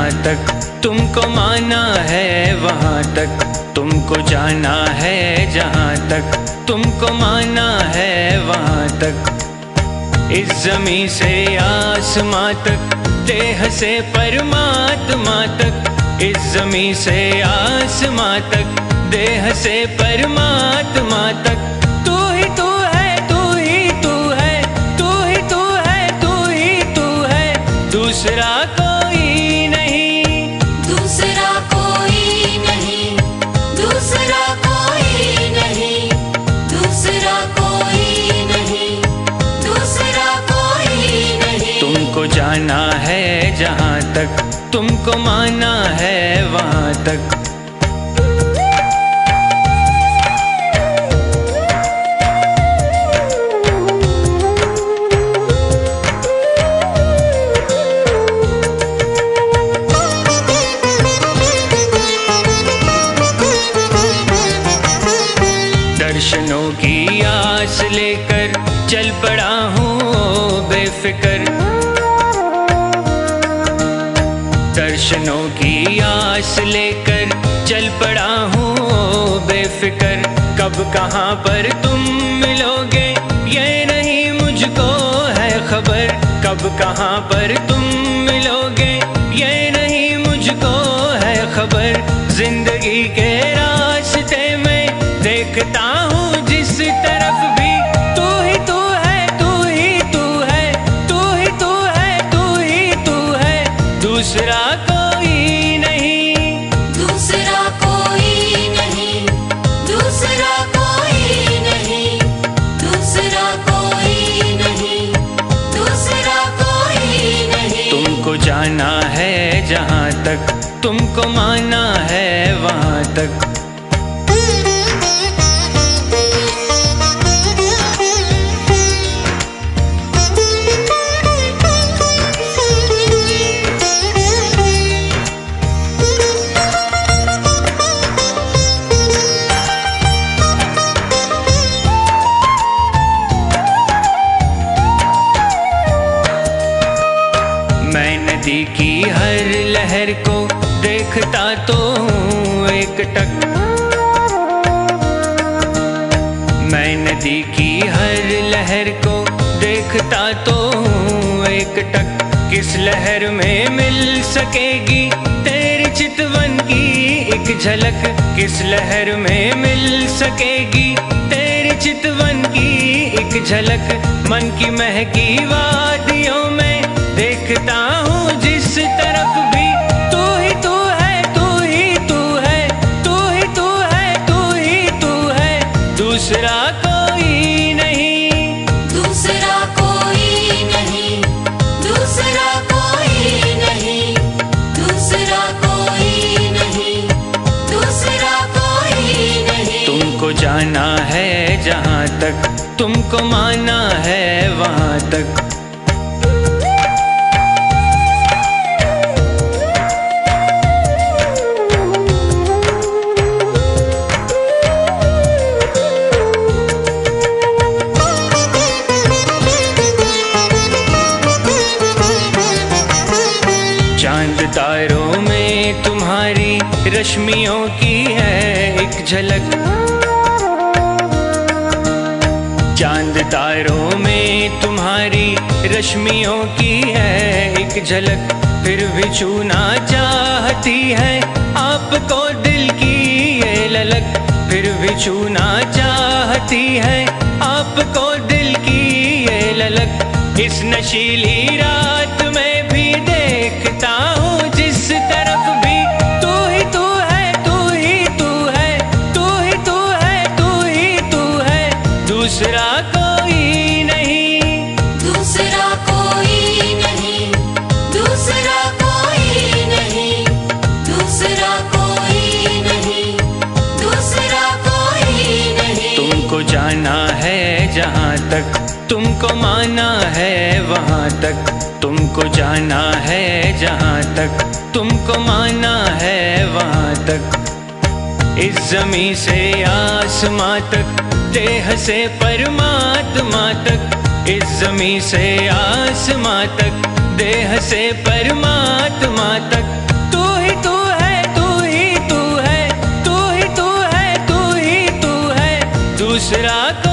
जहाँ तक तुमको माना है वहाँ तक तुमको जाना है, जहाँ तक तुमको माना है वहाँ तक। इस ज़मीं से आसमां तक, देह से परमात्मा तक। इस ज़मीं से आसमां तक, देह से परमात्मा तक। तू ही तू है, तू ही तू है, तू ही तू है, तू ही तू है, दूसरा कोई नहीं, दूसरा कोई नहीं, दूसरा कोई नहीं, दूसरा कोई नहीं, दूसरा कोई नहीं। तुमको जाना है जहाँ तक तुमको माना है वहाँ तक। दर्शनों की आस लेकर चल पड़ा हूँ बेफिक्र। दर्शनों की आस लेकर चल पड़ा हूँ बेफिक्र। कब कहाँ पर तुम मिलोगे ये नहीं मुझको है खबर। कब कहाँ पर तुम मिलोगे ये नहीं मुझको है खबर। जिंदगी के रास्ते में देखता हूँ जिस तरफ भी, तू ही तू है, तू ही तू है, तू ही तू है, तू ही तू है, दूसरा कोई नहीं, दूसरा कोई नहीं, दूसरा कोई नहीं, दूसरा कोई नहीं, दूसरा कोई नहीं। तुमको जाना है जहाँ तक तुमको माना है वहाँ तक। मैं नदी की हर लहर को देखता तो हूँ एक टक। मैं नदी की हर लहर को देखता तो हूँ एक टक। किस लहर में मिल सकेगी तेरी चितवन की एक झलक। किस लहर में मिल सकेगी तेरी चितवन की एक झलक। मन की महकी वादियों में देखता हूँ जिस तरफ भी, तू ही तू है, तू ही तू है, तू ही तू है, तू ही तू है, दूसरा कोई नहीं, दूसरा कोई नहीं, दूसरा कोई नहीं, दूसरा कोई नहीं, दूसरा कोई नहीं। तुमको जाना है जहाँ तक तुमको माना है वहाँ तक। चांद तारों में तुम्हारी रश्मियों की है एक झलक। चांद तारों में तुम्हारी रश्मियों की है एक झलक। फिर भी छूना चाहती है आपको दिल की ये ललक। फिर भी छूना चाहती है आपको दिल की ये ललक। इस नशीली रात में भी देखता हूँ जिस तरफ भी, तू ही तू है, तू ही तू है, तू ही तू है, तू ही तू है, दूसरा कोई नहीं, दूसरा कोई नहीं, दूसरा कोई नहीं, दूसरा कोई नहीं, दूसरा कोई नहीं। तुमको जाना है जहाँ तक तुमको माना है वहाँ तक। तुमको जाना है जहाँ तक तुमको माना है वहाँ तक। इस ज़मीं से आसमां तक, देह से परमात्मा तक। इस ज़मीं से आसमां तक, देह से परमात्मा तक। दूसरा